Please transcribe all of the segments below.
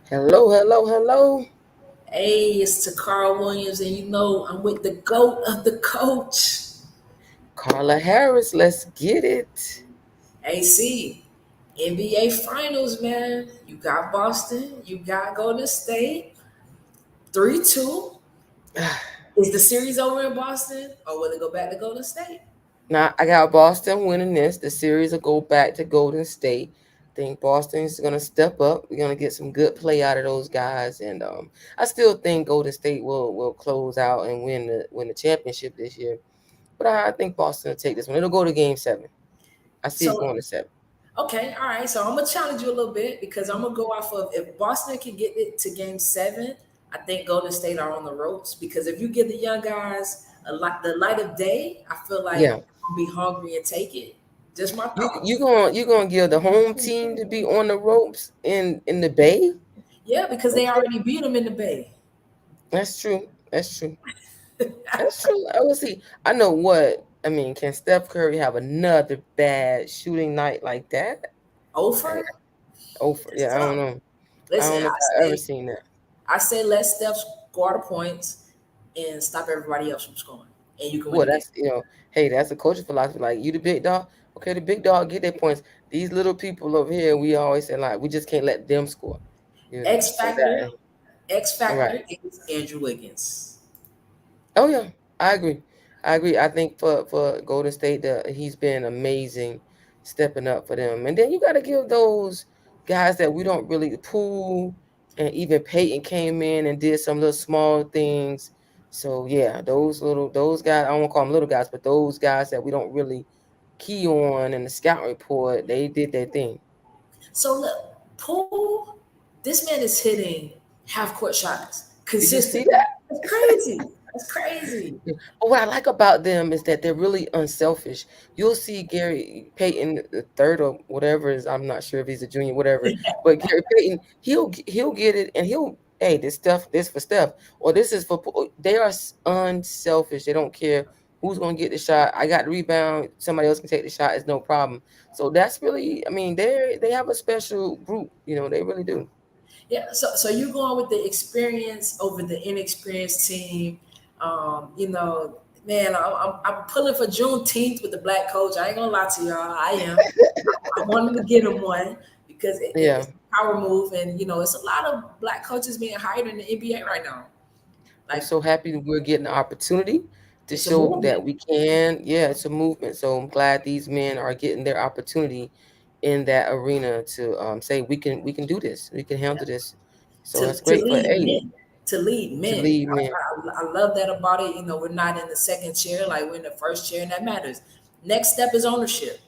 Hello, hello, hello. Hey, it's to Carl Williams, and I'm with the GOAT of the coach. Carla Harris, let's get it. AC, NBA Finals, man. You got Boston, you got Golden State. 3-2. Is the series over in Boston, or will it go back to Golden State? Now, I got Boston winning this. The series will go back to Golden State. Think Boston's going to step up. We're going to get some good play out of those guys. And I still think Golden State will close out and win the championship this year. But I think Boston will take this one. It'll go to game 7. I see it So, going to 7. okay, all right. So I'm gonna challenge you a little bit because I'm gonna go off of if Boston can get it to Game 7, I think Golden State are on the ropes. Because if you give the young guys the light of day, I feel like Yeah. they'll be hungry and take it. Just my You thoughts. you going you going to give the home team to be on the ropes in the Bay? Yeah, because they Okay. already beat them in the Bay. That's true. That's true. That's true. I will see. I know what. I mean, can Steph Curry have another bad shooting night like that? I, Ofer, yeah, that's I don't tough. know. I Listen, don't know if I ever seen that. I say let Steph score the points and stop everybody else from scoring, and you can win Well, the game. hey, that's a coaching philosophy. Like, you the big dog. Okay, the big dog get their points. These little people over here, we always say, like, we just can't let them score. X So factor, that X right. factor is Andrew Wiggins. Oh yeah, I agree. I agree. I think for Golden State, he's been amazing, stepping up for them. And then you got to give those guys that we don't really Poole and even Peyton came in and did some little small things. So yeah, those guys, I don't want to call them little guys, but those guys that we don't really key on in the scout report, they did their thing. So look, Poole, this man is hitting half court shots Did you see consistently. that? That's crazy. That's crazy. Yeah. But what I like about them is that they're really unselfish. You'll see Gary Payton, the third or whatever is, I'm not sure if he's a junior, whatever. But Gary Payton, he'll get it, and hey, this for Steph, or this is for. They are unselfish. They don't care who's going to get the shot. I got the rebound. Somebody else can take the shot. It's no problem. So that's really, I mean, they have a special group. They really do. Yeah, so you're going with the experience over the inexperienced team. Man, I'm pulling for Juneteenth with the black coach. I ain't gonna lie to y'all, I am. I wanted to get him one because Yeah. it's a power move, and it's a lot of black coaches being hired in the NBA right now. I'm Like so happy that we're getting the opportunity to it's a show movement. that we can. Yeah, it's a movement. So I'm glad these men are getting their opportunity in that arena to say we can do this. We can handle this. So to that's to great for lead A men, to lead to men. lead men. I love that about it. We're not in the second chair, like we're in the first chair, and that matters. Next step is ownership.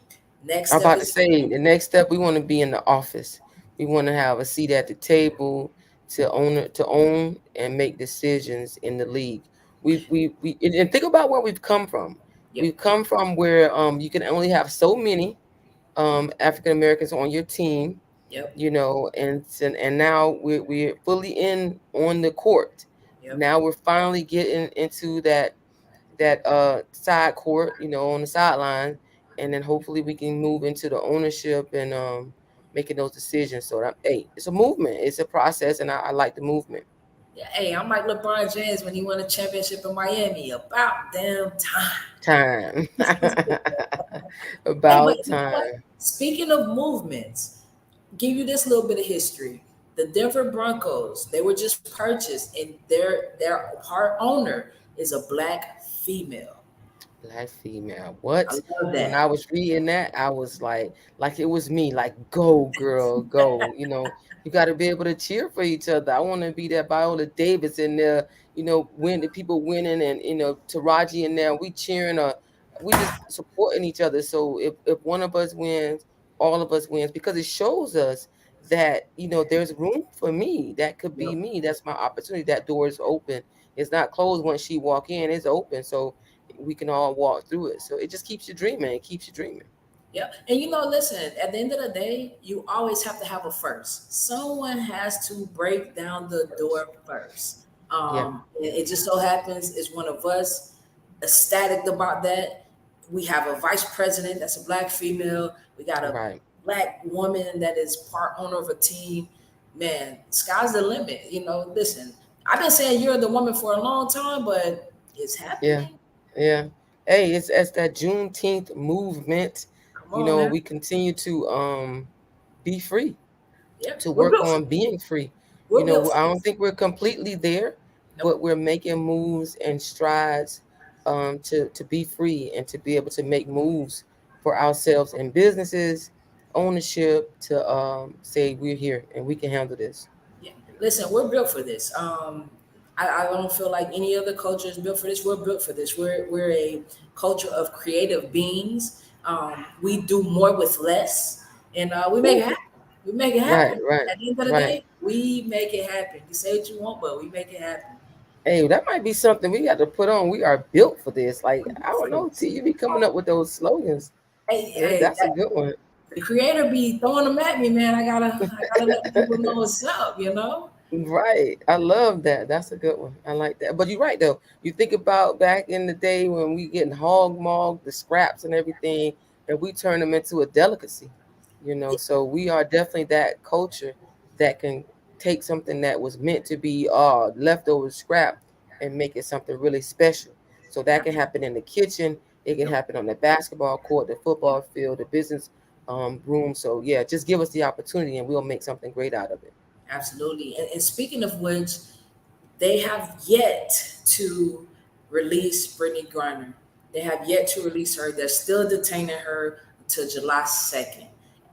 Next I'm step about to is say the next step we want to be in the office. We want to have a seat at the table to own and make decisions in the league. And think about where we've come from. yep, We've come from where you can only have so many African Americans on your team, yep, and now we're fully in on the court. yep. Now we're finally getting into that side court, on the sideline, and then hopefully we can move into the ownership and making those decisions. So hey, it's a movement, it's a process, and I like the movement. Yeah, hey, I'm like LeBron James when he won a championship in Miami. About damn time. Time. Hey, but About you know what? time. Speaking of movements, give you this little bit of history. The Denver Broncos, they were just purchased, and their part owner is a black female. Black female. I What? love When I that. was reading that, I was like it was me, like, go girl, go. You got to be able to cheer for each other. I want to be that Viola Davis in there, when the people winning, and Taraji in there, we cheering, we just supporting each other. So if one of us wins, all of us wins, because it shows us that there's room for me. That could be Yep. me. That's my opportunity. That door is open. It's not closed once she walk in. It's open. So we can all walk through it. So it just keeps you dreaming. It keeps you dreaming. Yeah. And listen, at the end of the day, you always have to have a first. Someone has to break down the door first. Yeah. It just so happens it's one of us ecstatic about that. We have a vice president that's a black female. We got a Right. black woman that is part owner of a team. man, sky's the limit. Listen, I've been saying you're the woman for a long time, but it's Yeah, happening. yeah. Hey, it's that Juneteenth movement. Come on, man. We continue to be free, Yeah, to we're work built for on this. being free. We're built I for don't this. think we're completely there, Nope. but we're making moves and strides to be free and to be able to make moves for ourselves and businesses, ownership to say we're here and we can handle this. Yeah. Listen, we're built for this. I don't feel like any other culture is built for this. We're built for this. We're a culture of creative beings. We do more with less, and we make it Whew. happen. We make it Right, happen. right, At the end of the right. day, we make it happen. You say what you want, but we make it happen. Hey, that might be something we got to put on. We are built for this. Like, We're I built for don't know, this. T, you be coming up with those slogans. Hey, hey, That's a good one. the creator be throwing them at me, man. I gotta let the people know what's up. Right. I love that. That's a good one. I like that. But you're right though. You think about back in the day when we getting hog mauled, the scraps and everything, and we turn them into a delicacy. So we are definitely that culture that can take something that was meant to be leftover scrap and make it something really special. So that can happen in the kitchen, it can Yep, happen on the basketball court, the yep, football field, the business room. So yeah, just give us the opportunity and we'll make something great out of it. absolutely. And speaking of which, they have yet to release Brittney Griner. They have yet to release her. They're still detaining her until July 2nd,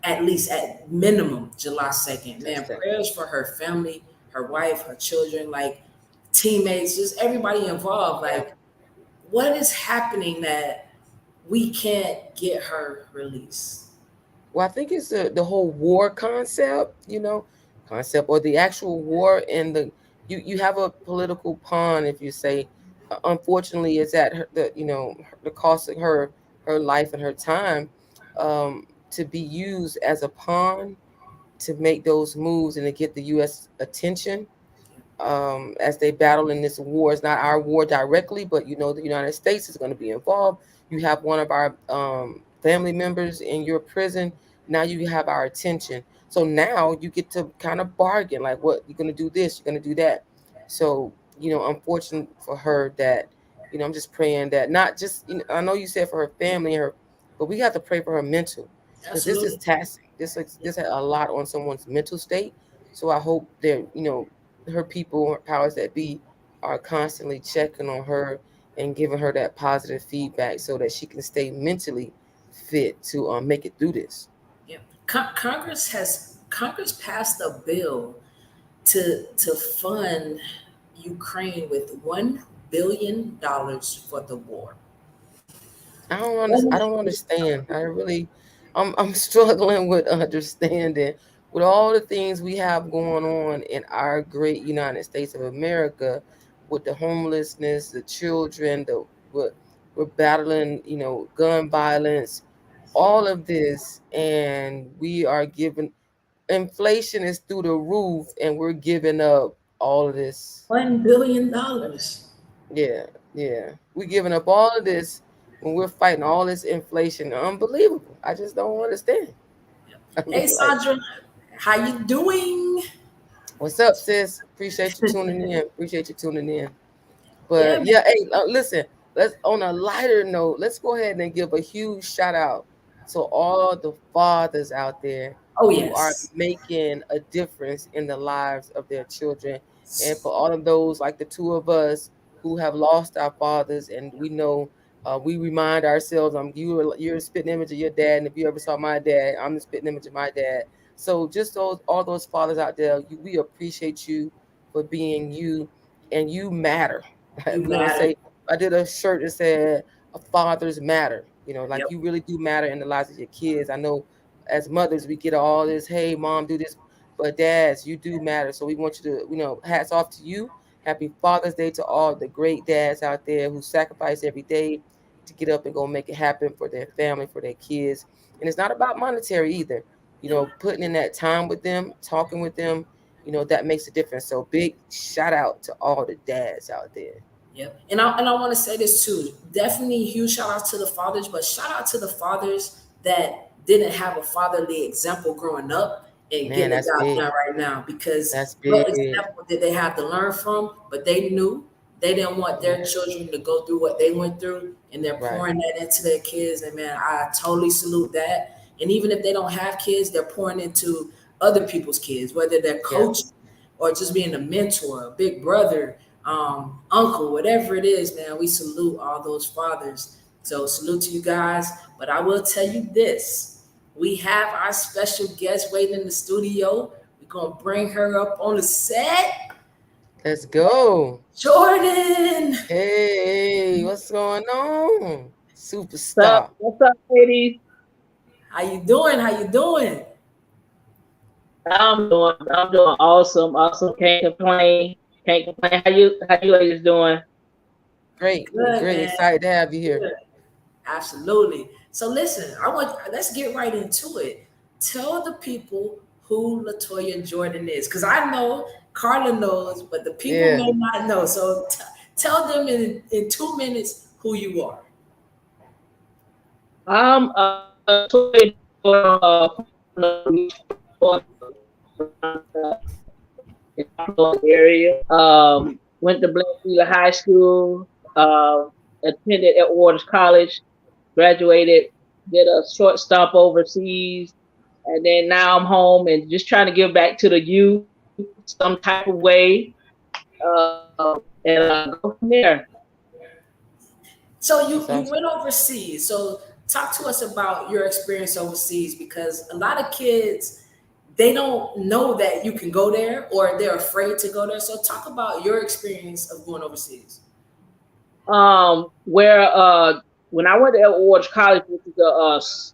at least at minimum July 2nd. Just Man, a second. prayers for her family, her wife, her children, like teammates, just everybody involved. Yeah. Like, what is happening that we can't get her released? Well, I think it's the whole war concept, concept or the actual war and you have a political pawn if you say, unfortunately, it's at the cost of her life and her time, to be used as a pawn to make those moves and to get the U.S. attention as they battle in this war. It's not our war directly, but the United States is going to be involved. You have one of our family members in your prison. Now you have our attention. So now you get to kind of bargain, like, what you're going to do this, you're going to do that. So unfortunate for her that I'm just praying that not just I know you said for her family and her, but we have to pray for her mental because this is Absolutely. taxing. Yeah, This had a lot on someone's mental state. So I hope that her people, her powers that be, are constantly checking on her and giving her that positive feedback so that she can stay mentally fit to make it through this. yeah. Congress passed a bill to fund Ukraine with $1 billion for the war. I don't understand. I'm struggling with understanding with all the things we have going on in our great United States of America, with the homelessness, the children, we're battling, gun violence, all of this, and we are giving inflation is through the roof, and we're giving up all of this. $1 billion. Yeah, yeah. We're giving up all of this when we're fighting all this inflation. Unbelievable. I just don't understand. I Hey mean, like, Sandra, how you doing? what's up, sis? Appreciate you tuning in. Appreciate you tuning in. Yeah, But man. yeah, hey, listen, let's on a lighter note, let's go ahead and give a huge shout out to all the fathers out there Oh who are yes. making a difference in the lives of their children. And for all of those, like the two of us who have lost our fathers, and we know, we remind ourselves, you're a spitting image of your dad, and if you ever saw my dad, I'm the spitting image of my dad. So just all those fathers out there, we appreciate you for being you, and you matter. You I matter. say, I did a shirt that said fathers matter. Like Yep. you really do matter in the lives of your kids. I know as mothers we get all this, hey mom, do this, but dads, you do matter. So we want you to, hats off to you. Happy Father's Day to all the great dads out there who sacrifice every day to get up and go make it happen for their family, for their kids. And it's not about monetary either. Yep. Putting in that time with them, talking with them, that makes a difference. So big shout out to all the dads out there. Yep. And I want to say this too. Definitely huge shout out to the fathers, but shout out to the fathers that didn't have a fatherly example growing up and Man, getting the that's job big. done right now. Because That's what big. example did they have to learn from? But they knew they didn't want Mhm. their children to go through what they went through, and they're Right. pouring that into their kids. And man, I totally salute that. And even if they don't have kids, they're pouring into other people's kids, whether they're Yeah. coaching or just being a mentor, a big brother, uncle, whatever it is, man. We salute all those fathers. So salute to you guys. But I will tell you this: we have our special guest waiting in the studio. We're gonna bring her up on the set. Let's go. Jordan, Hey, what's going on? What's up? Superstar. What's up, ladies? how you doing? How you doing? I'm doing awesome. Awesome. Can't complain. Can't complain. How you ladies doing? Great. Good, Great. man. Excited to have you here. Good. Absolutely. So listen, let's get right into it. Tell the people who Latoya Jordan is, because I know Carla knows, but the people Yeah. may not know. So tell them in 2 minutes who you are. I'm area. Went to Blanche High School. Attended at Waters College. Graduated. Did a short stop overseas, and then now I'm home and just trying to give back to the youth some type of way. And go from there. So That's you awesome. went overseas. So talk to us about your experience overseas, because a lot of kids, they don't know that you can go there, or they're afraid to go there. So talk about your experience of going overseas. Where when I went to Edwards College, which is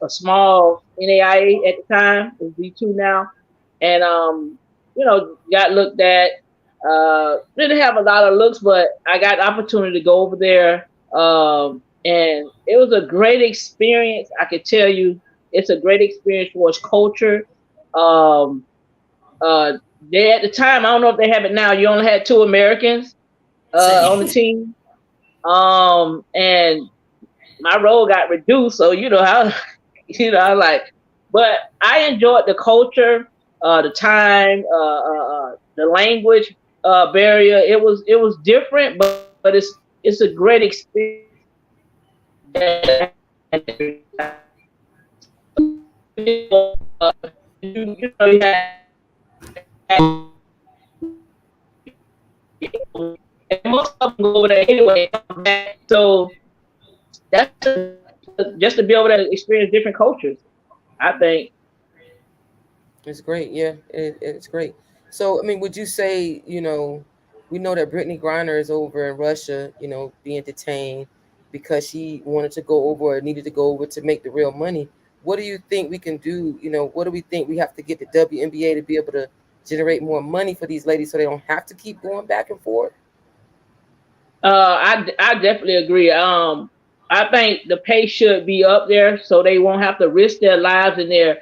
a small NAIA at the time, it's D2 now, and got looked at. Didn't have a lot of looks, but I got the opportunity to go over there, and it was a great experience. I could tell you, it's a great experience for its culture. Um, uh, they at the time, I don't know if they have it now. You only had two Americans on the Say, team, and my role got reduced. So how I like, but I enjoyed the culture, the time, the language barrier. It was different, but it's a great experience. You and most of them go over there anyway. So that's just to be able to experience different cultures. I think. It's great. Yeah, it's great. So, I mean, would you say, we know that Brittney Griner is over in Russia, being detained because she wanted to go over or needed to go over to make the real money. What do you think we can do? What do we think we have to get the WNBA to be able to generate more money for these ladies so they don't have to keep going back and forth? I definitely agree. I think the pay should be up there so they won't have to risk their lives and they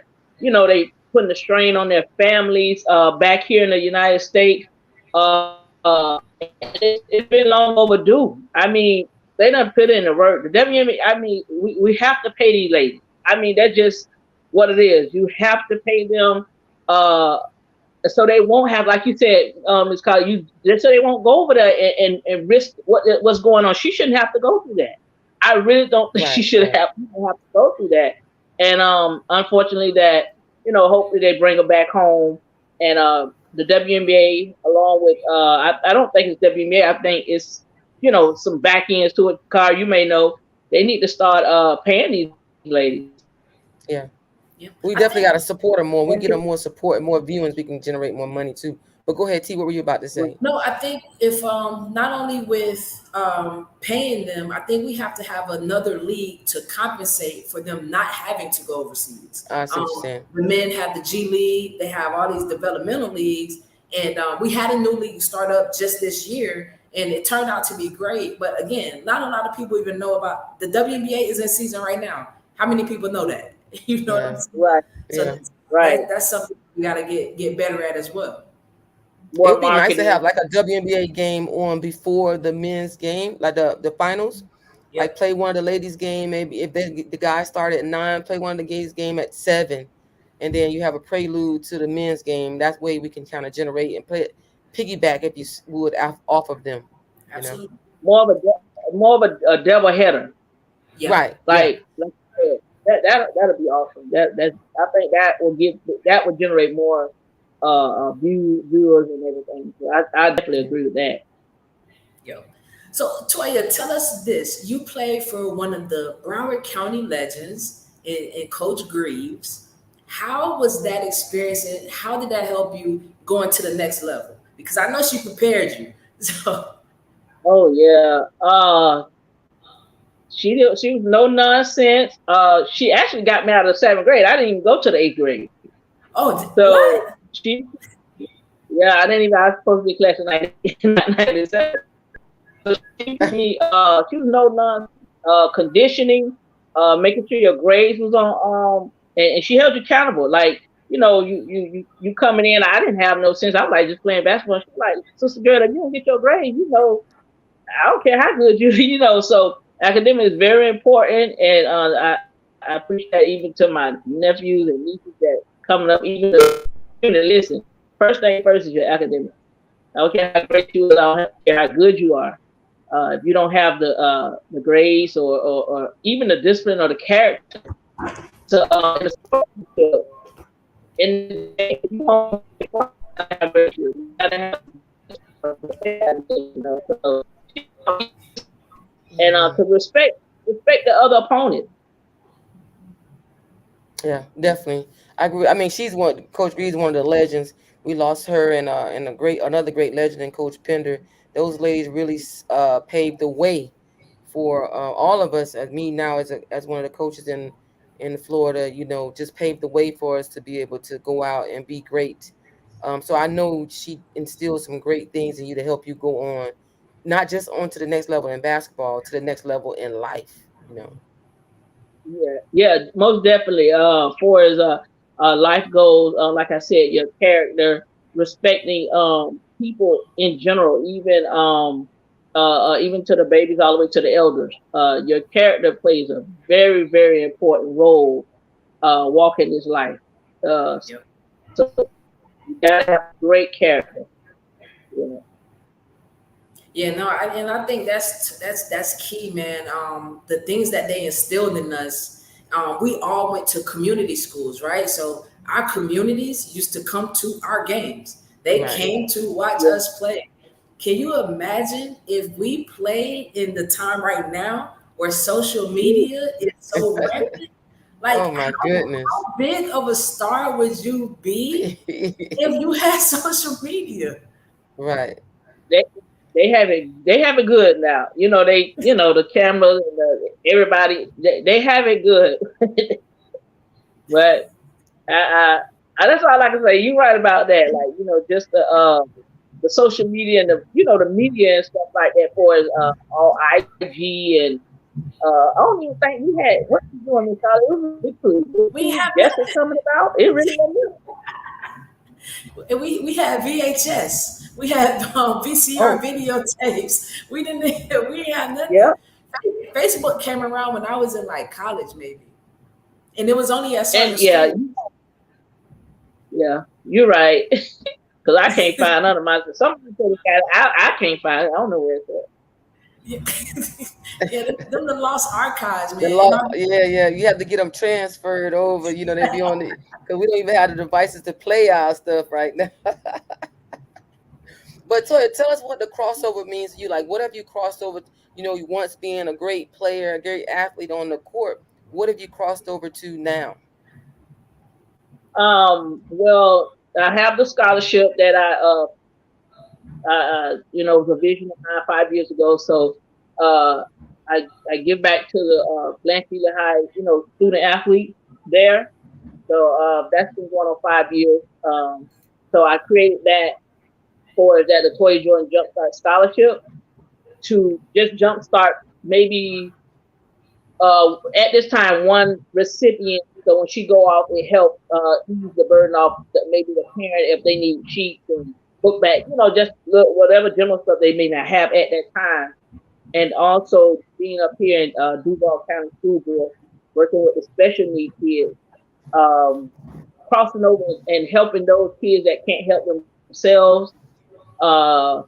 putting the strain on their families back here in the United States. It's been long overdue. I mean, they done put in the work. The WNBA. I mean, we have to pay these ladies. I mean, that's just what it is. You have to pay them. Uh, so they won't have, like you said, it's called you. So they won't go over there and risk what's going on. She shouldn't have to go through that. I really don't think she Right, should right. have to go through that. And unfortunately, that hopefully they bring her back home. And the WNBA, along with I don't think it's WNBA. I think it's some back ends to it. Car, you may know they need to start paying these ladies. Yeah. yeah, We I definitely think got to support them more. We get them more support and more viewings, we can generate more money too. But go ahead, T. What were you about to say? no, I think if not only with paying them, I think we have to have another league to compensate for them not having to go overseas. I see what you're saying. The men have the G League, they have all these developmental leagues, and we had a new league start up just this year, and it turned out to be great. But again, not a lot of people even know about the WNBA is in season right now. How many people know that? You know what I'm Yeah, saying? Right, So yeah. that's something we got to get better at as well. It more would be nice to marketing. have like a WNBA game on before the men's game, like the finals. Like Yep. play one of the ladies' game, maybe if the guys start at 9, play one of the guys' game at 7, and then you have a prelude to the men's game. That way we can kind of generate and play piggyback, if you would, off of them. You know, Absolutely. More of a double header. Yeah. right? Yeah, Like you said, that'll be awesome. I think that will generate more viewers and everything. So I definitely yeah. agree with that. Yo. So Toya, tell us this. You played for one of the Broward County legends in Coach Greaves. How was that experience and how did that help you going to the next level? Because I know she prepared you. So Oh yeah. She was no nonsense. She actually got me out of the 7th grade. I didn't even go to the 8th grade. oh So what? yeah, I didn't even. I was supposed to be class in 1997. So she was no nonsense. Conditioning, making sure your grades was on. And she held you accountable. Like you coming in. I didn't have no sense. I was like just playing basketball. She's like, sister girl, if you don't get your grades, I don't care how good so academic is very important, and I appreciate that even to my nephews and nieces that coming up, even to listen. First thing first is your academic. I don't care how great you are, I don't care how good you are. If you don't have the grades or even the discipline or the character to in the you want you gotta have so, and to respect the other opponent. Yeah, definitely. I agree. I mean, she's one. Coach Reed's one of the legends. We lost her, and another great legend in Coach Pender. Those ladies really paved the way for all of us. As me now, as one of the coaches in Florida, just paved the way for us to be able to go out and be great. So I know she instilled some great things in you to help you go on, not just on to the next level in basketball, to the next level in life. Yeah, most definitely. For as life goes, like I said, your character, respecting people in general, even to the babies all the way to the elders. Your character plays a very very important role walking this life. Uh, Yep. so you gotta have great character. You know? Yeah, no, and I think that's key, man. The things that they instilled in us. We all went to community schools, right? So our communities used to come to our games. They Right. came to watch Yeah. us play. Can you imagine if we played in the time right now where social media is so rampant? Oh Like, my goodness. how big of a star would you be if you had social media? Right. They they have it good now. The cameras and everybody they have it good. But that's all I can say. You're right about that. Like just the social media and the media and stuff like that for all IG and I don't even think we had what you doing in college. It We was have just coming about. It really wasn't. and we had VHS. We had VCR Oh videotapes. We didn't have nothing. yeah, Facebook came around when I was in like college, maybe, and it was only at certain and yeah, schools. yeah, you're right. Because I can't find none of my. Some people got it. I can't find it. I don't know where it's at. Yeah, yeah, them the lost archives, The man. And law, yeah. You have to get them transferred over. They be on the because we don't even have the devices to play our stuff right now. But Toya, tell us what the crossover means to you. Like, what have you crossed over? You once being a great player, a great athlete on the court. What have you crossed over to now? Well, I have the scholarship that was a vision of mine 5 years ago. So, uh, I give back to the Blanche High, student athlete there. So that's been going on 5 years. So I created that for that Latoya Jordan Jumpstart Scholarship to just jumpstart maybe at this time one recipient. So when she go off, it help ease the burden off maybe the parent if they need sheets and book bag, just whatever general stuff they may not have at that time. And also being up here in Duval County School Board, working with the special needs kids. crossing over and helping those kids that can't help themselves. Uh,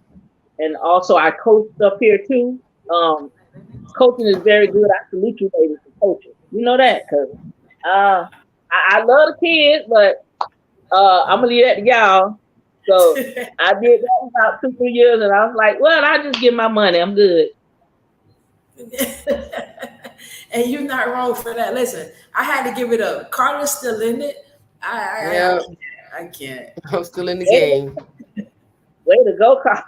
and also I coach up here too. Coaching is very good. I salute you ladies for coaching. You know that, cause I love the kids, but I'm gonna leave that to y'all. So I did that for about 2-3 years, and I was like, well, I just give my money. I'm good. And you're not wrong for that. Listen, I had to give it up. Carla's still in it. Yeah, I can't. I'm still in the Way game. to go, Carl.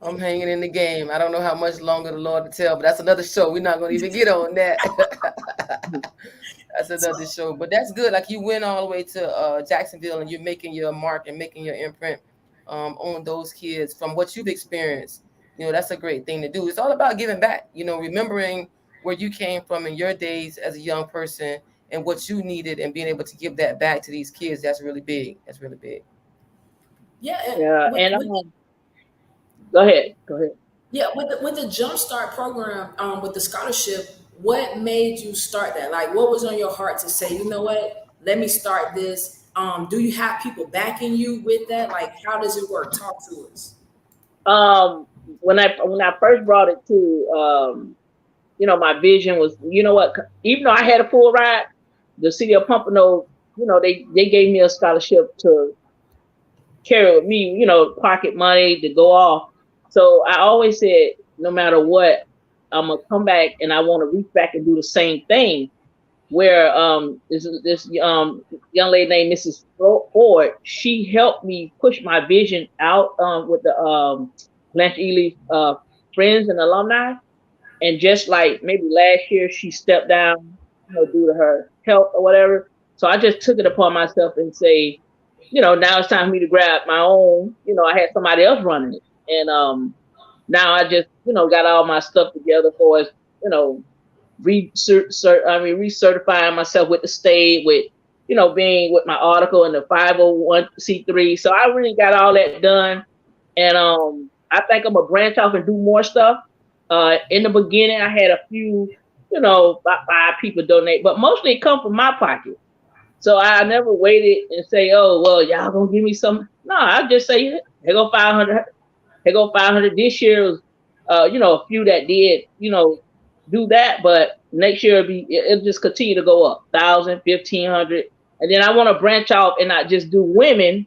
I'm hanging in the game. I don't know how much longer the Lord to tell, but that's another show. We're not going to even get on that. That's another show. But that's good. Like you went all the way to Jacksonville, and you're making your mark and making your imprint on those kids from what you've experienced. That's a great thing to do. It's all about giving back, remembering where you came from in your days as a young person and what you needed and being able to give that back to these kids. That's really big. That's really big. Yeah. Yeah, and go ahead. Yeah, with the Jumpstart program, with the scholarship, what made you start that? Like, what was on your heart to say, you know what, let me start this? Do you have people backing you with that? Like, how does it work? Talk to us. When I first brought it to, my vision was, what, even though I had a full ride, the city of Pompano, they gave me a scholarship to carry with me, pocket money to go off. So I always said, no matter what, I'm gonna come back and I want to reach back and do the same thing. Where this young lady named Mrs. Ford, she helped me push my vision out with the Blanche friends and alumni. And just like maybe last year, she stepped down, due to her health or whatever. So I just took it upon myself and say, now it's time for me to grab my own. I had somebody else running it, and now I just got all my stuff together for us. Recertifying myself with the state, with being with my article in the 501c3. So I really got all that done, and I think I'm gonna branch off and do more stuff. In the beginning, I had a few, about 5 people donate, but mostly it come from my pocket. So I never waited and say, oh, well, y'all gonna give me some. No, I just say, here go 500. Here go 500. This year was, a few that did, do that. But next year it'll just continue to go up, 1,000, 1,500. And then I want to branch off and not just do women.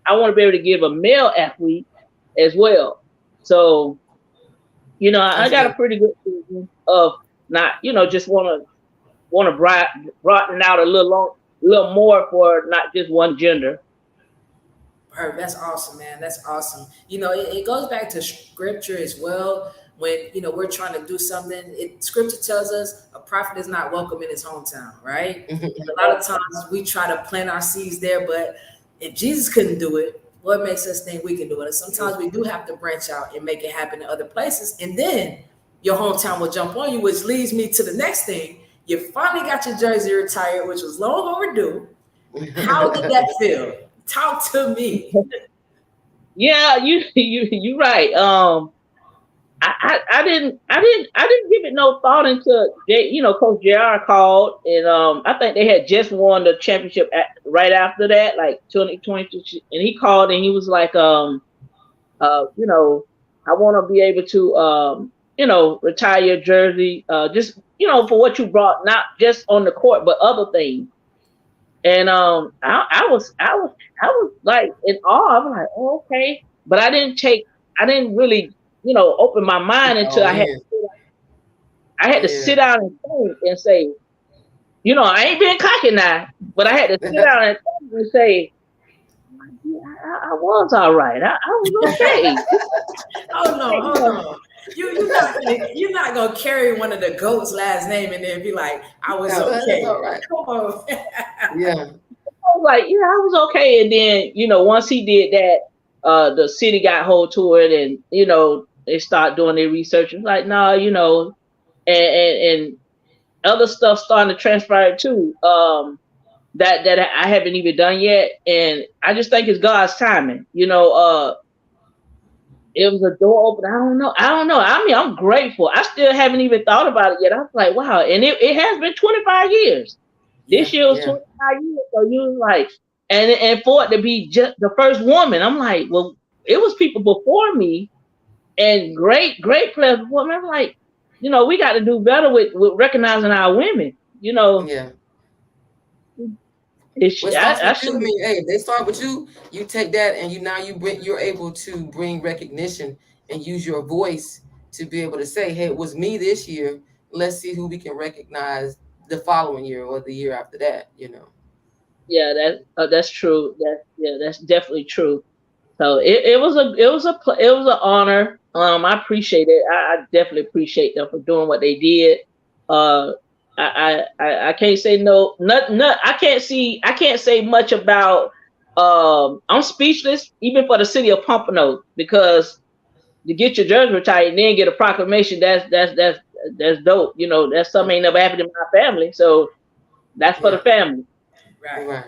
I want to be able to give a male athlete as well. So, I got a pretty good vision of not, just want to broaden out a little more for not just one gender. That's awesome, man. That's awesome. It goes back to scripture as well. When we're trying to do something, scripture tells us a prophet is not welcome in his hometown, right? And a lot of times we try to plant our seeds there, but if Jesus couldn't do it, what makes us think we can do it? And sometimes we do have to branch out and make it happen in other places, and then your hometown will jump on you, which leads me to the next thing. You finally got your jersey retired, which was long overdue. How did that feel? Talk to me. Yeah, you right. I didn't give it no thought until Coach JR called, and I think they had just won the championship right after that, like 2022, and he called and he was like, I want to be able to retire your jersey, just for what you brought, not just on the court but other things. And I was like in awe. I was like, oh, okay, but I didn't really open my mind until I had to sit down and think and say, I ain't being cocky now, but I had to sit down and think and say, I was all right. I was okay. Hold on. You're not gonna carry one of the GOAT's last name and then be like, I was okay. All right. Come on. Yeah. I was like, yeah, I was okay. And then, once he did that, the city got hold to it, and they start doing their research. It's like, no, and other stuff starting to transpire too. That I haven't even done yet, and I just think it's God's timing. It was a door open. I don't know. I mean, I'm grateful. I still haven't even thought about it yet. I was like, wow. And it has been 25 years. This Yeah, year was yeah, 25 years. So you was like, and for it to be just the first woman, I'm like, well, it was people before me and great players before me. I'm like, we got to do better with recognizing our women. yeah. What starts I with you? I should. mean, hey, if they start with you, you take that, and you're able to bring recognition and use your voice to be able to say, "Hey, it was me this year. Let's see who we can recognize the following year or the year after that." Yeah, that's true. That's definitely true. So it was an honor. I appreciate it. I definitely appreciate them for doing what they did. Uh, I can't say no. Not I can't say much about. I'm speechless even for the city of Pompano because to get your jersey retired and then get a proclamation that's dope. That's something ain't never happened in my family. So that's for the Yeah, family. Right. right.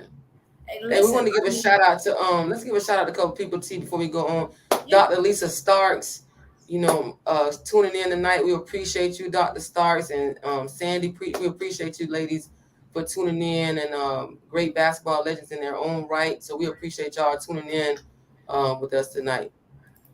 Hey, Hey, we listen, want to give a shout out to let's give a shout out to a couple people T before we go on. yeah, Dr. Lisa Starks, tuning in tonight. We appreciate you, Dr. Starks, and Sandy. We appreciate you, ladies, for tuning in, and great basketball legends in their own right. So we appreciate y'all tuning in with us tonight.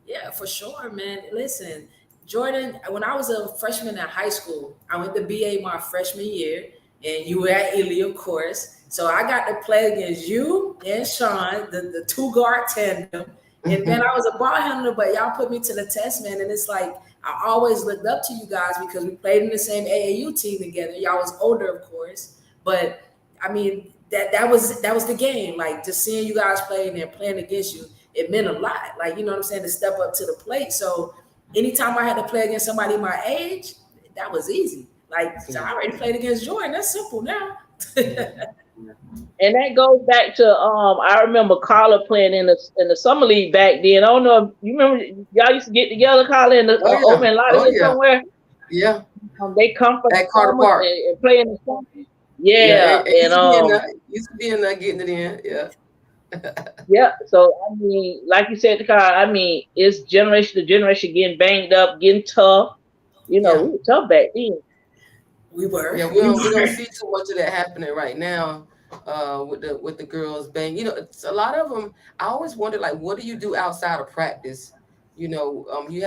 yeah, for sure, man. Listen, Jordan, when I was a freshman in high school, I went to BA my freshman year, and you were at Ely, of course. So I got to play against you and Sean, the two guard tandem. And man, I was a ball handler, but y'all put me to the test, man. And it's like I always looked up to you guys because we played in the same AAU team together. Y'all was older, of course, but I mean that was the game. Like just seeing you guys play and then playing against you, it meant a lot. Like, you know what I'm saying, to step up to the plate. So anytime I had to play against somebody my age, that was easy. Like, so I already played against Jordan. That's simple now. Yeah. And that goes back to I remember Carla playing in the summer league back then. I don't know if you remember y'all used to get together, Carla, in the Oh yeah. over in Oh Lauderdale yeah. somewhere. Yeah. They come for the At Carter summer Park. and play in the summer. Yeah. Yeah, It and used to be in there. Used to be in there getting it in. Yeah. yeah. So I mean, like you said, Carla, I mean, it's generation to generation getting banged up, getting tough. Yeah. We were tough back then. We were. Yeah, We we don't were. see too much of that happening right now. With the girls bang, it's a lot of them. I always wonder, like, what do you do outside of practice? You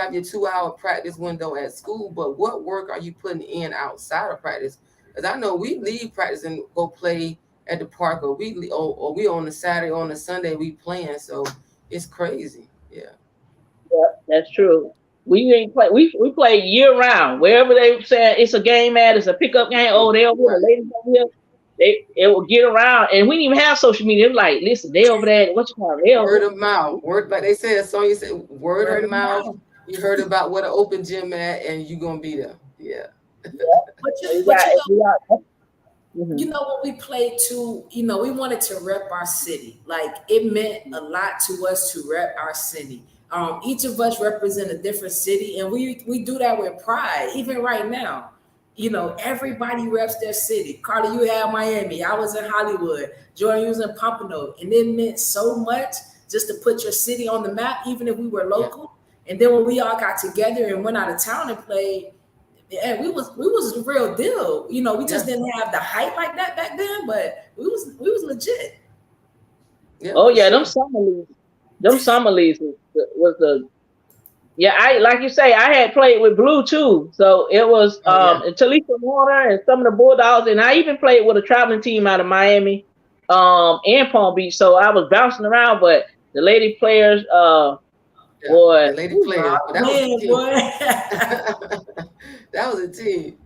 have your 2 hour practice window at school, but what work are you putting in outside of practice? Because I know we leave practice and go play at the park, or we on the Saturday, on the Sunday we playing. So it's crazy. Yeah, Yeah, that's true. We ain't play. We play year round. Wherever they say it's a game at, it's a pickup game. Oh, they over here, the right. ladies over here. It will get around, and we didn't even have social media. It was like, listen, they over there. What you call it? They over Word there. of mouth. Word, like they said, Sonya said, word Word of of mouth. mouth. You heard about what an open gym at, and you gonna be there. Yeah. But So you, but you know, we got. Mhm. when we played too, we wanted to rep our city. Like it meant a lot to us to rep our city. Each of us represent a different city, and we do that with pride. Even right now, everybody reps their city. Carter, you had Miami. I was in Hollywood. Jordan, you was in Pompano, and it meant so much just to put your city on the map, even if we were Yeah. local. And then when we all got together and went out of town and played, yeah, we was the real deal. We just Yeah. didn't have the hype like that back then, but we was legit. Yeah, Oh for yeah, sure. them summer leagues was the yeah. I like you say, I had played with Blue too, so it was Oh yeah. and Talisa Warner and some of the Bulldogs, and I even played with a traveling team out of Miami, and Palm Beach. So I was bouncing around, but the lady players, Yeah. boy, The lady whew, players, but that was a Man, team. boy. That was a team.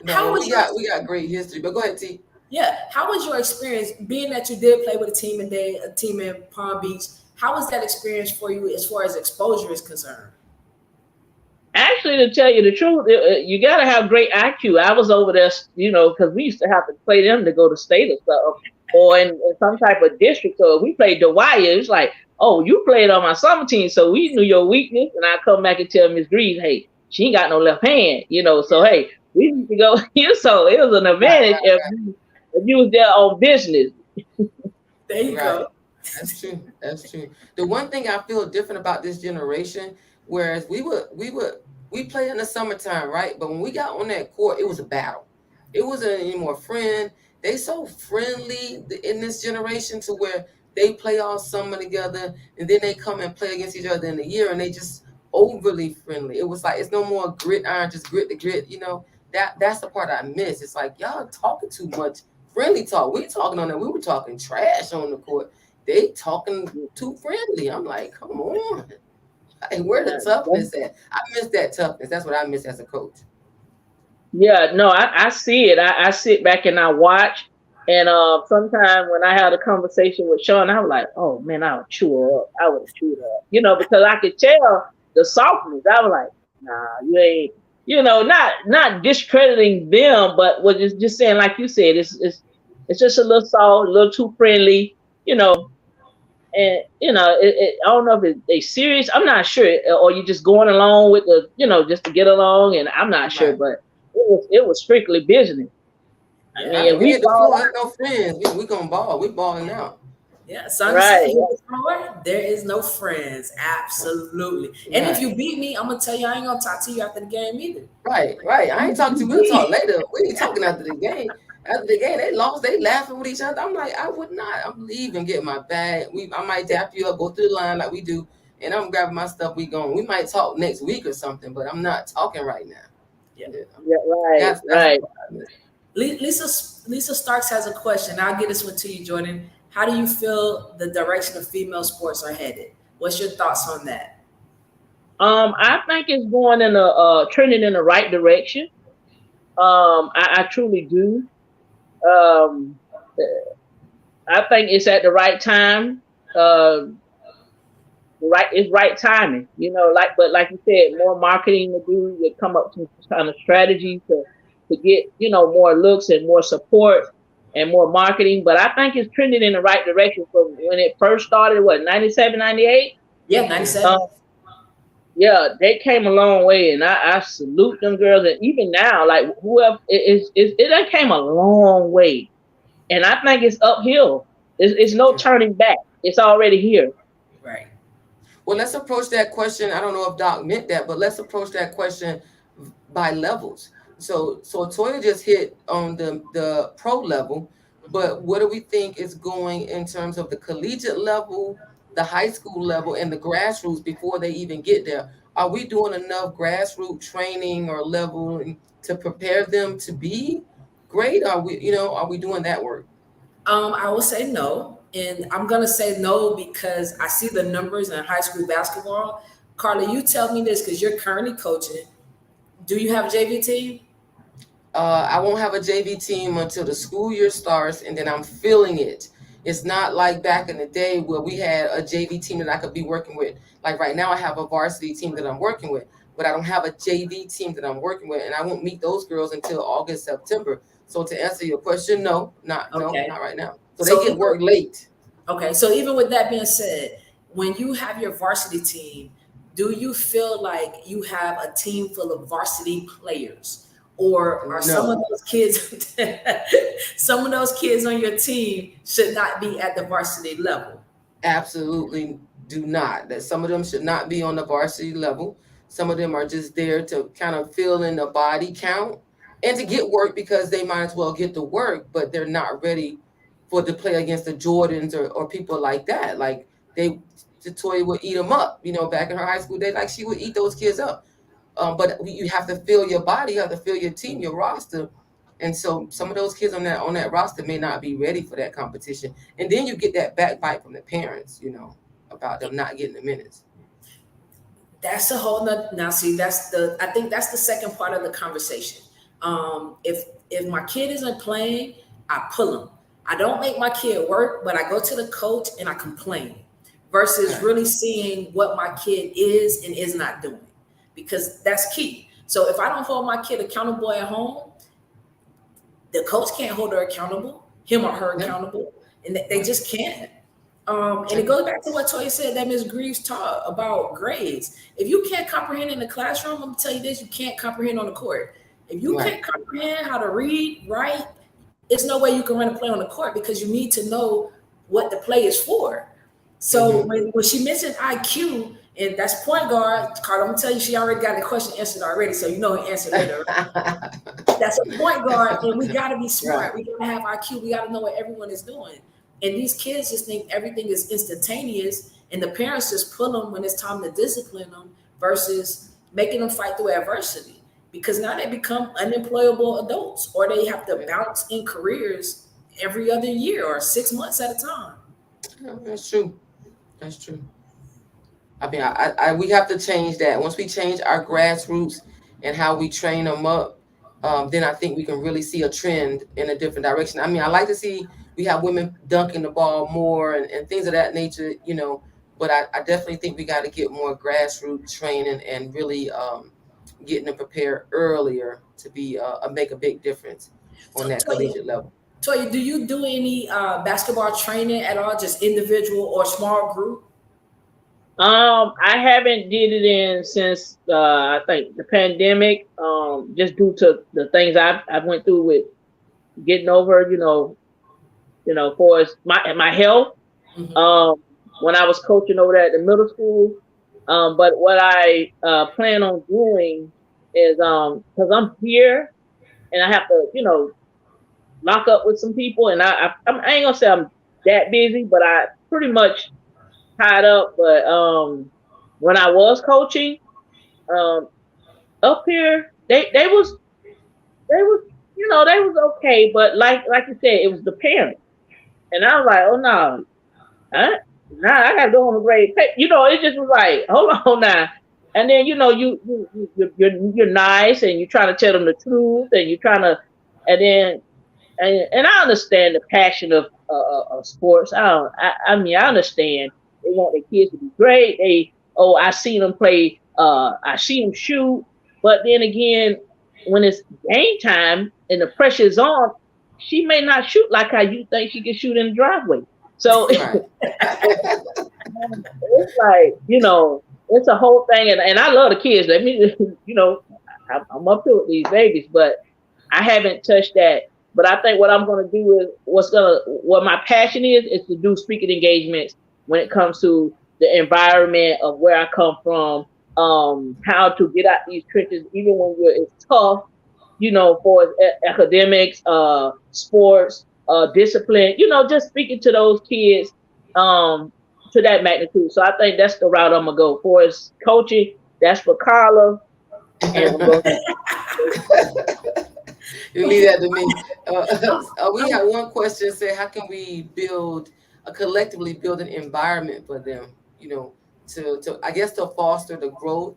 How No, was we your got we got great history. But go ahead, T. Yeah? How was your experience being that you did play with a team in Palm Beach? How was that experience for you as far as exposure is concerned? actually, to tell you the truth, you got to have great IQ. I was over there, because we used to have to play them to go to state or stuff, or in some type of district. So if we played the wire, it's like, oh, you played on my summer team, so we knew your weakness. And I come back and tell Miss Greaves, hey, she ain't got no left hand, So Yeah. hey, we need to go. So it was an Right, advantage if you was there on business. There you right. go. That's true. That's true. The one thing I feel different about this generation, whereas we play in the summertime, right? But when we got on that court, it was a battle. It wasn't any more friend. They so friendly in this generation to where they play all summer together and then they come and play against each other in the year and they just overly friendly. It was like it's no more grit iron, just grit to grit, you know. That's the part I miss. It's like y'all talking too much friendly talk. We talking on that. We were talking trash on the court. They talking too friendly. I'm like, come on. Hey, where the toughness at? I miss that toughness. That's what I miss as a coach. Yeah, no, I see it. I sit back and I watch. And sometimes when I had a conversation with Sean, I was like, oh man, I would chew her up. I would chew her up. Because I could tell the softness. I was like, nah, you ain't, not discrediting them, but was just saying, like you said, it's just a little soft, a little too friendly, and I don't know if they serious. I'm not sure, or you just going along with the, just to get along. And I'm not sure, but it was strictly business. I mean, we hit the floor, no friends. We gonna ball. We balling out. Yeah, so right. There is no friends. Absolutely. And if you beat me, I'm gonna tell you I ain't gonna talk to you after the game either. Right. I ain't talking to you. We'll talk later. We ain't talking after the game. After the game, they lost. They laughing with each other. I'm like, I would not. I'm leaving, get my bag. I might tap you up, go through the line like we do, and I'm grabbing my stuff. We going. We might talk next week or something, but I'm not talking right now. Yeah, right. That's right. Lisa Starks has a question. I'll get this one to you, Jordan. How do you feel the direction of female sports are headed? What's your thoughts on that? I think it's going in trending in the right direction. I truly do. I think it's at the right time. It's right timing. But like you said, more marketing to do. You come up with some kind of strategy to get more looks and more support and more marketing. But I think it's trending in the right direction from when it first started. What, 97, 98? Yeah, 97. Yeah, they came a long way, and I salute them girls. And even now, like whoever it came a long way, and I think it's uphill. It's no turning back. It's already here. Right. Well, let's approach that question. I don't know if Doc meant that, but let's approach that question by levels. So Toya just hit on the pro level, but what do we think is going in terms of the collegiate level, the high school level, and the grassroots before they even get there? Are we doing enough grassroots training or level to prepare them to be great? Are we doing that work? I will say no. And I'm going to say no because I see the numbers in high school basketball. Carla, you tell me this because you're currently coaching. Do you have a JV team? I won't have a JV team until the school year starts, and then I'm feeling it. It's not like back in the day where we had a JV team that I could be working with. Like right now, I have a varsity team that I'm working with, but I don't have a JV team that I'm working with, and I won't meet those girls until August, September. So to answer your question, no, not right now. So they get work late. Okay, so even with that being said, when you have your varsity team, do you feel like you have a team full of varsity players? Or are some of those kids on your team should not be at the varsity level? Absolutely do not. That some of them should not be on the varsity level. Some of them are just there to kind of fill in the body count and to get work because they might as well get the work, but they're not ready to play against the Jordans or people like that. Like Latoya would eat them up, back in her high school days, like she would eat those kids up. But you have to fill your body, you have to fill your team, your roster. And so some of those kids on that roster may not be ready for that competition. And then you get that backbite from the parents, about them not getting the minutes. That's a whole nother. Now, see, I think that's the second part of the conversation. If my kid isn't playing, I pull him. I don't make my kid work, but I go to the coach and I complain versus really seeing what my kid is and is not doing. Because that's key. So if I don't hold my kid accountable at home, the coach can't hold her accountable, him or her accountable, and they just can't. And it goes back to what Toya said that Ms. Greaves taught about grades. If you can't comprehend in the classroom, I'm gonna tell you this: you can't comprehend on the court. If you can't comprehend how to read, write, there's no way you can run a play on the court because you need to know what the play is for. So when she mentioned IQ. And that's point guard. Carla, I'm gonna tell you, she already got the question answered already, so you know her answer later. That's a point guard, and we got to be smart. Right. We got to have IQ. We got to know what everyone is doing. And these kids just think everything is instantaneous, and the parents just pull them when it's time to discipline them versus making them fight through adversity. Because now they become unemployable adults, or they have to bounce in careers every other year or 6 months at a time. Yeah, that's true. That's true. I mean, we have to change that. Once we change our grassroots and how we train them up, then I think we can really see a trend in a different direction. I mean, I like to see we have women dunking the ball more and things of that nature, but I definitely think we got to get more grassroots training and really getting them prepared earlier to be make a big difference on So, that collegiate level. Toya, do you do any basketball training at all, just individual or small group? I haven't did it in since I think the pandemic. Just due to the things I went through with getting over, for my health. Mm-hmm. When I was coaching over there at the middle school. But what I plan on doing is because I'm here and I have to, lock up with some people, and I ain't gonna say I'm that busy, but I pretty much tied up. But when I was coaching up here, they was they was okay, but like you said, it was the parents, and I was like, oh no, I gotta go on the grade. It just was like, hold on now. And then you're nice and you're trying to tell them the truth and you're trying to, and then and I understand the passion of sports. I mean, I understand they want their kids to be great. I see them play. I see them shoot. But then again, when it's game time and the pressure is on, she may not shoot like how you think she can shoot in the driveway. So Right. it's like, it's a whole thing. And I love the kids. Let me, I'm up to it with these babies, but I haven't touched that. But I think what I'm going to do is what my passion is to do speaking engagements when it comes to the environment of where I come from, how to get out these trenches, even when it's tough, for academics, sports, discipline, just speaking to those kids, to that magnitude. So I think that's the route I'm going to go for is coaching. That's for Carla. And You leave that to me. We have one question say, how can we collectively build an environment for them, to I guess to foster the growth,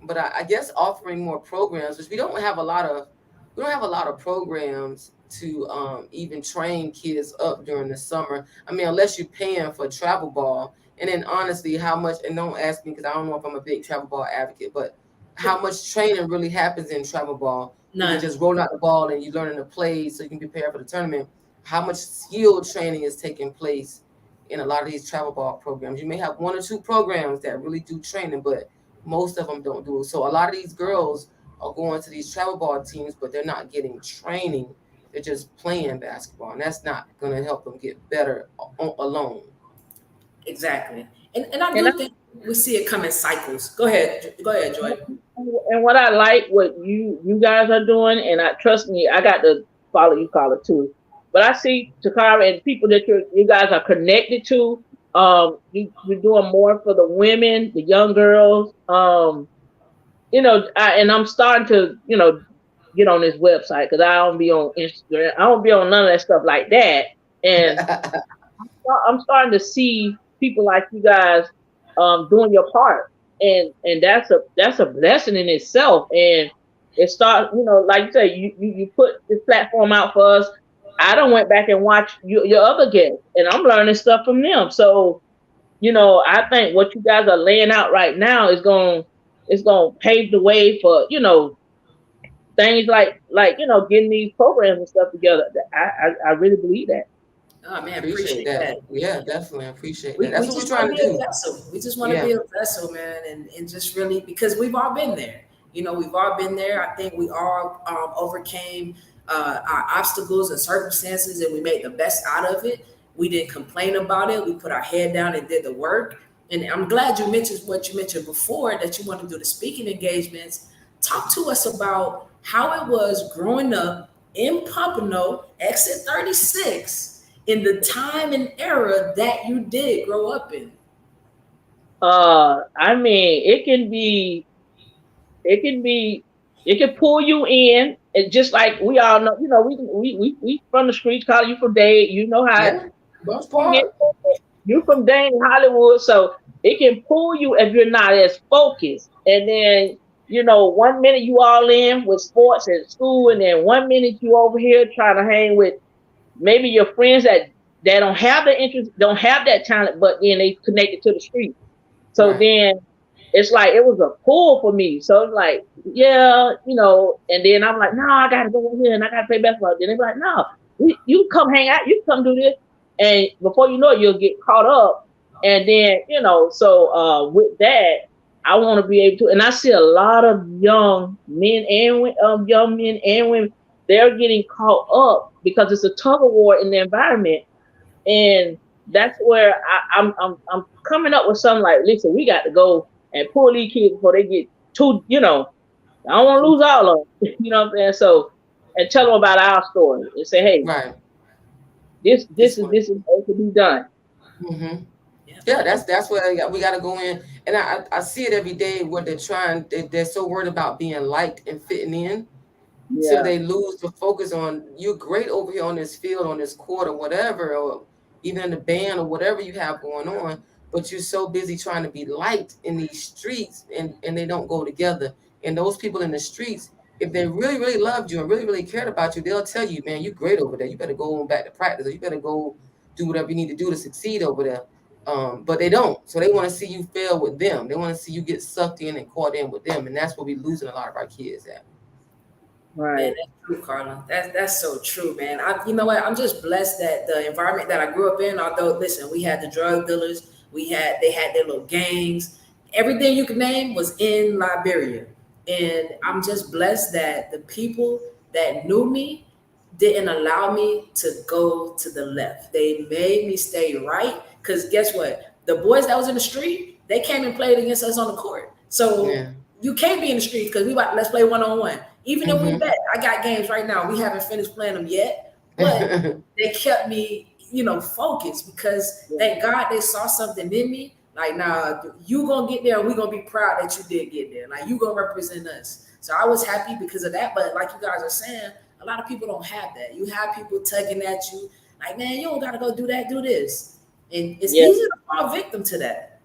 but I guess offering more programs, which we don't have a lot of programs to even train kids up during the summer. I mean, unless you're paying for travel ball, and then honestly, how much? And don't ask me because I don't know if I'm a big travel ball advocate, but how much training really happens in travel ball? You just roll out the ball and you learning to play so you can prepare for the tournament. How much skill training is taking place in a lot of these travel ball programs? You may have one or two programs that really do training, but most of them don't do it. So a lot of these girls are going to these travel ball teams, but they're not getting training. They're just playing basketball, and that's not going to help them get better alone. Exactly. And I do think we see it come in cycles. Go ahead, Joy. And what I like what you guys are doing, and trust me, I got to follow you, Carla, too. But I see Takara and people that you guys are connected to. You're doing more for the women, the young girls. And I'm starting to, get on this website because I don't be on Instagram. I don't be on none of that stuff like that. And I'm starting to see people like you guys doing your part, and that's a blessing in itself. And it starts, like you say, you put this platform out for us. I done went back and watched your other guests, and I'm learning stuff from them. So, I think what you guys are laying out right now is going to pave the way for things like getting these programs and stuff together. I really believe that. Oh man, Appreciate that. Yeah, definitely appreciate that. That's what we're just trying want to to be do. a vessel. We just want to be a vessel, man, and just really because we've all been there. We've all been there. I think we all overcame our obstacles and circumstances, and we made the best out of it. We didn't complain about it. We put our head down and did the work. And I'm glad you mentioned what you mentioned before that you want to do the speaking engagements. Talk to us about how it was growing up in Pompano, exit 36, in the time and era that you did grow up in. I mean, it can be, it can pull you in. It's just like we all know, you know, we from the streets, call you from Dade, you know how Yeah, most you get, part. you from Dade, Hollywood, so it can pull you if you're not as focused. And then, you know, 1 minute you all in with sports and school, and then 1 minute you over here trying to hang with maybe your friends that don't have the interest, don't have that talent, but then they connected to the street. So Right. then it's like it was a pull for me. So it's like, yeah, you know, and then I'm like, no, I gotta go over here and I gotta play basketball. Then they're like, no, you come hang out, you come do this. And before you know it, you'll get caught up. And then, you know, so with that, I want to be able to, and I see a lot of young men and women, they're getting caught up because it's a tug of war in the environment. And that's where I'm coming up with something like, listen, we got to go and pull these kids before they get too, you know, I don't want to lose all of them. You know what I'm saying? So, and tell them about our story and say, hey, Right. this This is one. what can be done. Mm-hmm. Yeah. Yeah, that's where we got to go in, and I see it every day where they're so worried about being liked and fitting in, till Yeah, they lose the focus on you're great over here on this field, on this court or whatever, or even in the band or whatever you have going on, but you're so busy trying to be liked in these streets, and they don't go together. And those people in the streets, if they really, really loved you and really, really cared about you, they'll tell you, man, you're great over there. You better go on back to practice, or you better go do whatever you need to do to succeed over there. But they don't. So they want to see you fail with them. They want to see you get sucked in and caught in with them. And that's where we're losing a lot of our kids at. Man, right. that's true, Carla. That's so true, man. You know what? I'm just blessed that the environment that I grew up in. Although, listen, we had the drug dealers, they had their little gangs. Everything you could name was in Liberia, and I'm just blessed that the people that knew me didn't allow me to go to the left. They made me stay right. Cause guess what? The boys that was in the street, they came and played against us on the court. So Yeah. you can't be in the street because let's play 1-on-1. Even if we Mm-hmm. bet, I got games right now. We haven't finished playing them yet, but they kept me, focused because Yeah, thank God they saw something in me. Like, nah, you gonna get there, and we gonna be proud that you did get there. Like, you gonna represent us. So I was happy because of that. But like you guys are saying, a lot of people don't have that. You have people tugging at you, like, man, you don't gotta go do that, do this, and it's yeah. easy to fall victim to that.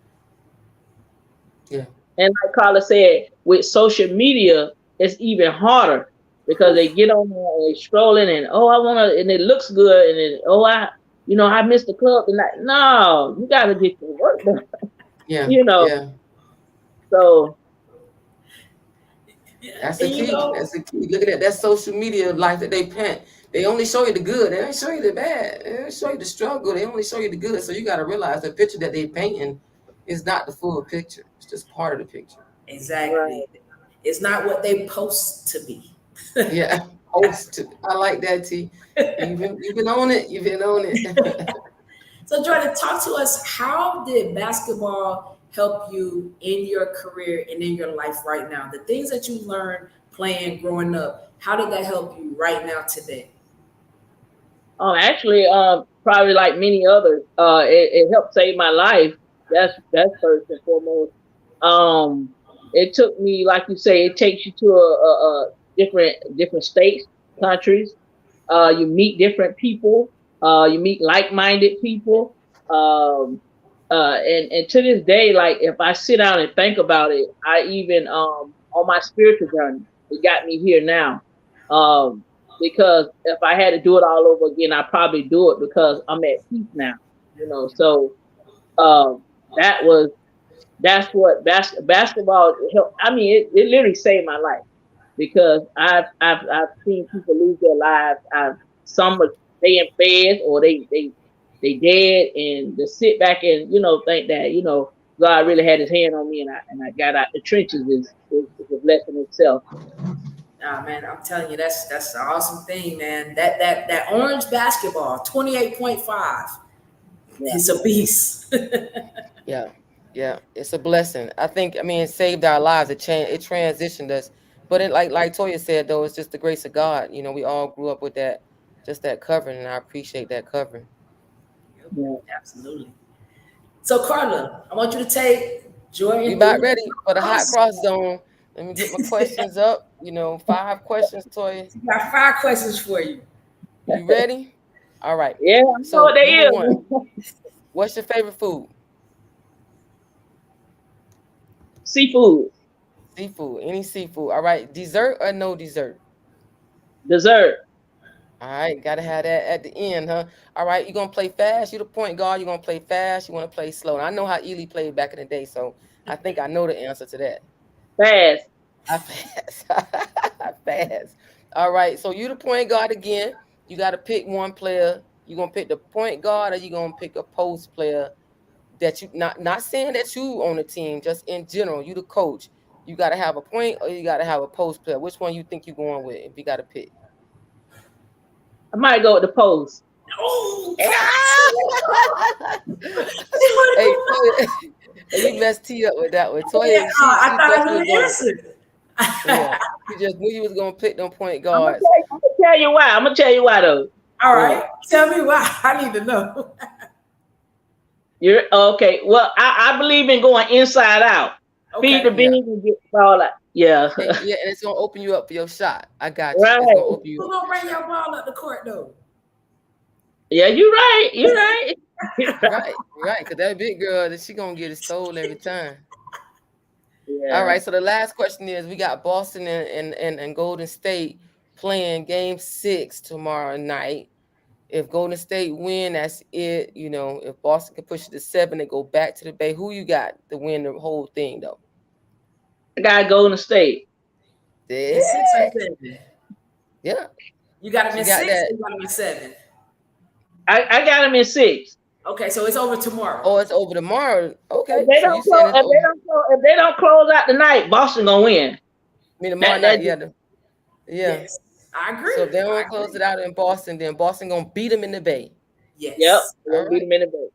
Yeah. And like Carla said, with social media, it's even harder because they get on there and they scrolling and oh, I want to, and it looks good, and then oh, I missed the club tonight. No, you got to get your work done. Yeah. You know, Yeah. so Yeah, That's the and key. That's the key. Look at that social media life that they paint. They only show you the good. They don't show you the bad. They don't show you the struggle. They only show you the good. So you got to realize the picture that they painting is not the full picture. It's just part of the picture. right. exactly. It's not what they post to be. Yeah. Host. I like that, T. You've been on it. You've been on it. So, Jordan, talk to us. How did basketball help you in your career and in your life right now? The things that you learned playing growing up, how did that help you right now today? Actually, probably like many others, it helped save my life. That's first and foremost. Um, it took me, like you say, it takes you to a different states, countries. You meet different people. You meet like-minded people. Um, and to this day, like if I sit down and think about it, I even on my spiritual journey, it got me here now. Um, because if I had to do it all over again, I'd probably do it because I'm at peace now. You know, so um, that was that's what basketball helped. I mean, it literally saved my life because I've seen people lose their lives. Some are they in bed or they dead, and to sit back and think that God really had His hand on me, and I got out the trenches is a blessing itself. Ah, man, I'm telling you, that's an awesome thing, man. That orange basketball, 28.5. Yeah, It's a beast. Yeah. Yeah. It's a blessing. I think, it saved our lives. It transitioned us But it like Toya said though, it's just the grace of God. You know, we all grew up with that, just that covering, and I appreciate that covering. Yep, Yeah. absolutely. So Carla, I want you to take We Jordan through about the ready for the hot process. cross zone. Let me get my questions up. You know, 5 questions, Toya. She got 5 questions for you. You ready? All right. Yeah, I know what So they number one, is. what's your favorite food? Seafood, Seafood. Any seafood. All right. Dessert or no dessert? dessert. All right. Gotta have that at the end, huh? All right. You gonna play fast? You the point guard. You gonna play fast? You wanna play slow? And I know how Ely played back in the day, so I think I know the answer to that. Fast. I fast. I fast. All right. So you the point guard again. You got to pick one player. You gonna pick the point guard, or you gonna pick a post player that you not saying that you on the team, just in general. You the coach. You got to have a point, or you got to have a post player. Which one you think you going with? If you got to pick. I might go with the post. Oh, hey, God, she wanted to go Toya, you messed T up with that one. for- yeah, Toya, she I thought I thought knew you was the going. answer. Yeah, she just knew you was gonna pick them point I'm gonna guards. tell you, I'm gonna tell you why. I'm gonna tell you why though. All Go ahead. right, tell me why. I need to know. You're okay. Well, I believe in going inside out. Feed the Okay, Yeah. beans and get the ball out. Yeah. Yeah, and it's gonna open you up for your shot. I got you. It's gonna Right. open you who's up. gonna bring your ball up the court though? Yeah, you're right. You're right. Right, right. Because that big girl, that she gonna get it stole every time. All Yeah. right. So the last question is: we got Boston and Golden State playing Game 6 tomorrow night. If Golden State win, that's it. You know, if Boston can push it to 7 and go back to the Bay, who you got to win the whole thing though? I gotta go in the state. In Yeah, 6 or 7? yeah. You got him She in got six. that. Or you got him in 7. I got them in 6. Okay, so it's over tomorrow. Oh, it's over tomorrow. If Okay, they so you don't saying close, it's over? if they don't close out tonight, Boston gonna win. I mean tomorrow That night. Yeah, yeah. Yes, I So if agree. they I don't close agree. it out in Boston, then Boston gonna beat them in the Bay. yep, Yes. we're All gonna beat right. them in the Bay.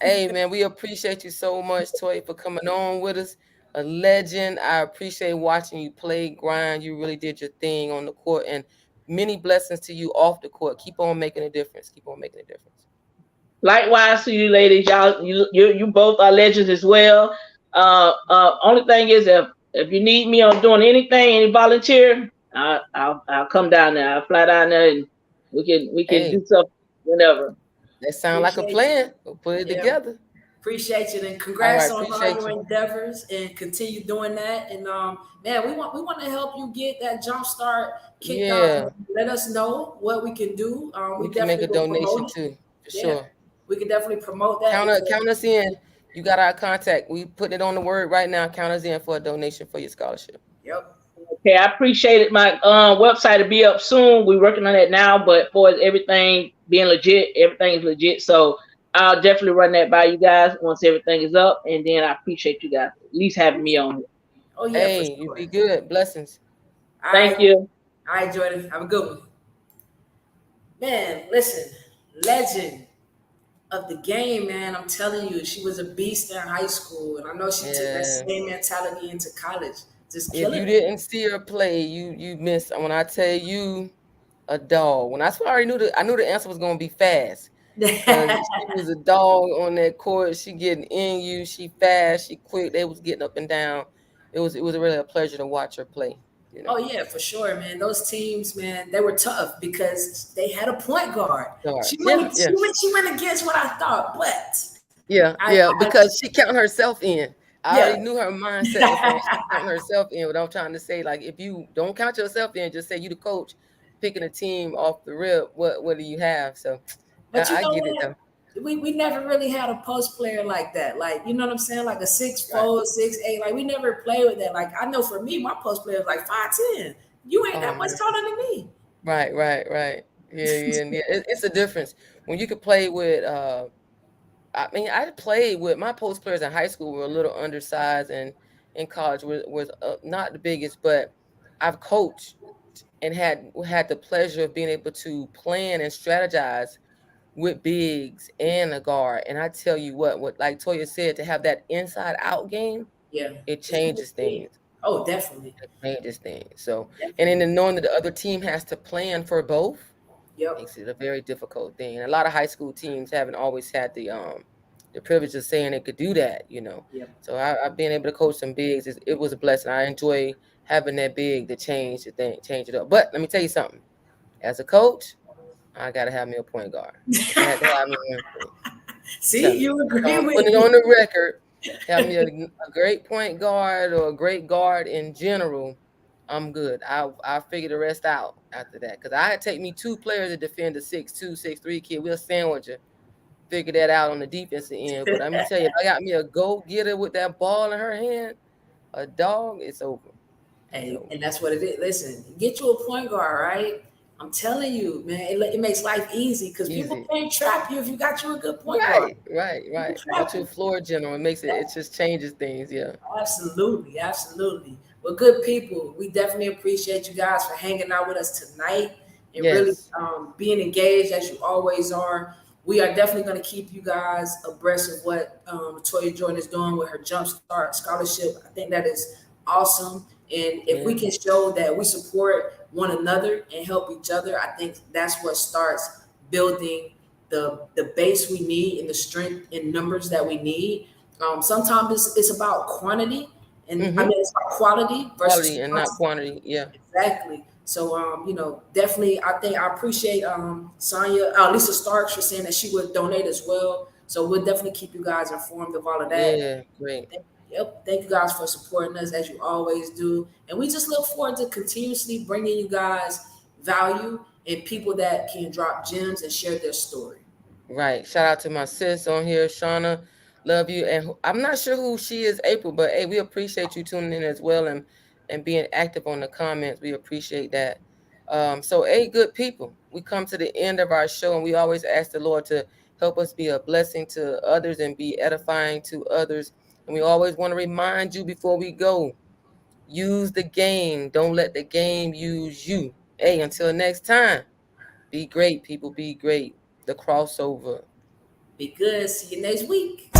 Hey man, we appreciate you so much, Toy, for coming on with us. A legend. I appreciate watching you play, grind. You really did your thing on the court, and many blessings to you off the court. Keep on making a difference. Keep on making a difference. Likewise to you, ladies. Y'all, you both are legends as well. Only thing is, if you need me on doing anything, any volunteer, I'll come down there. I'll fly down there, and we can Hey, do stuff whenever. that sound like a Appreciate you. plan. We'll put it Yeah. together. Appreciate you and All right, congrats on all appreciate your you. endeavors and continue doing that. And man, we want to help you get that jump start kicked off. Yeah, Let us know what we can do. We we can make definitely a will donation promote it. too, for Yeah, sure. we can definitely promote that because Count us in. You got our contact. We put it on the word right now. Count us in for a donation for your scholarship. yep. Okay, I appreciate it. My website will be up soon. We're working on that now, but for everything being legit, everything is legit. So I'll definitely run that by you guys once everything is up, and then I appreciate you guys at least having me on here. Oh yeah, for Hey, you sure. be good. Blessings. All Thank right, you. all right, Jordan. Have a good one. Man, listen, legend of the game, man. I'm telling you, she was a beast in high school, and I know she took that Yeah. same mentality into college. Just If killing you it. didn't see her play, you missed. When I tell you, a dog. When I already knew I knew the answer was gonna be fast. Cause she was a dog on that court. She getting in you. She fast. She quick. They was getting up and down. It was really a pleasure to watch her play. You Oh know. yeah, for sure, man. Those teams, man, they were tough because they had a point guard. Guard. She Yeah, went, she yeah. went, she went against what I thought, but Yeah, I, yeah, I because she counting herself in. I yeah. already knew her mindset was saying she counting herself in. What I'm trying to say, like, if you don't count yourself in, just say you the coach picking a team off the rip. What do you have? So But you I know get it what? though. We never really had a post player like that. Like, you know what I'm saying? Like a six Right. four, 6'8". Like we never played with that. Like I know for me, my post player is like 5'10". You ain't Oh that much man. taller than me. Right, right, right. Yeah, yeah, yeah. It's a difference when you could play with. I mean, I played with my post players in high school were a little undersized, and in college was not the biggest, but I've coached and had the pleasure of being able to plan and strategize with bigs and a guard. And I tell you what like Toya said, to have that inside out game, Yeah, it it's changes big. things. Oh, definitely. That changes things. So, and Definitely. then knowing that the other team has to plan for both Yep. makes it a very difficult thing. And a lot of high school teams haven't always had the privilege of saying they could do that, you know. Yep. So I've been able to coach some bigs. It was a blessing. I enjoy having that big to change the thing, change it up. But let me tell you something. As a coach, I gotta have me a point guard. I had to have me one thing. See, Telling you. you So agree I'm with putting it me. on the record. Have me a great point guard or a great guard in general. I'm good. I'll figure the rest out after that. Because I had take me 2 players to defend a 6'2", 6'3" kid. We'll sandwich her. Figure that out on the defensive end. But let me tell you, if I got me a go-getter with that ball in her hand, a dog, it's over. It's Hey, over. and that's what it is. Listen, get you a point guard, right? I'm telling you, man, it makes life easy because people Easy. can't trap you if you got you a good point guard. Right, right, People right. Go trap to a you. floor general. It makes it just changes things. Yeah. Absolutely, absolutely. Well, good people, we definitely appreciate you guys for hanging out with us tonight and really Yes. being engaged as you always are. We are definitely going to keep you guys abreast of what Latoya Jordan is doing with her Jumpstart Scholarship. I think that is awesome. And if we Yeah. can show that we support one another and help each other, I think that's what starts building the base we need and the strength in numbers that we need. Sometimes it's about quantity, and I Mm-hmm. mean it's about quality versus Quality and not quantity. quantity. Yeah. Exactly. So, definitely, I appreciate Sonya, Lisa Starks for saying that she would donate as well. So we'll definitely keep you guys informed of all of that. Yeah. Great. Yep. Thank you guys for supporting us as you always do, and we just look forward to continuously bringing you guys value and people that can drop gems and share their story. Right. Shout out to my sis on here, Shauna. Love you. And I'm not sure who she is, April, but hey, we appreciate you tuning in as well and being active on the comments. We appreciate that. So hey, good people, we come to the end of our show, and we always ask the Lord to help us be a blessing to others and be edifying to others. And we always want to remind you before we go, use the game. Don't let the game use you. Hey, until next time, be great, people. Be great. The crossover. Be good. See you next week.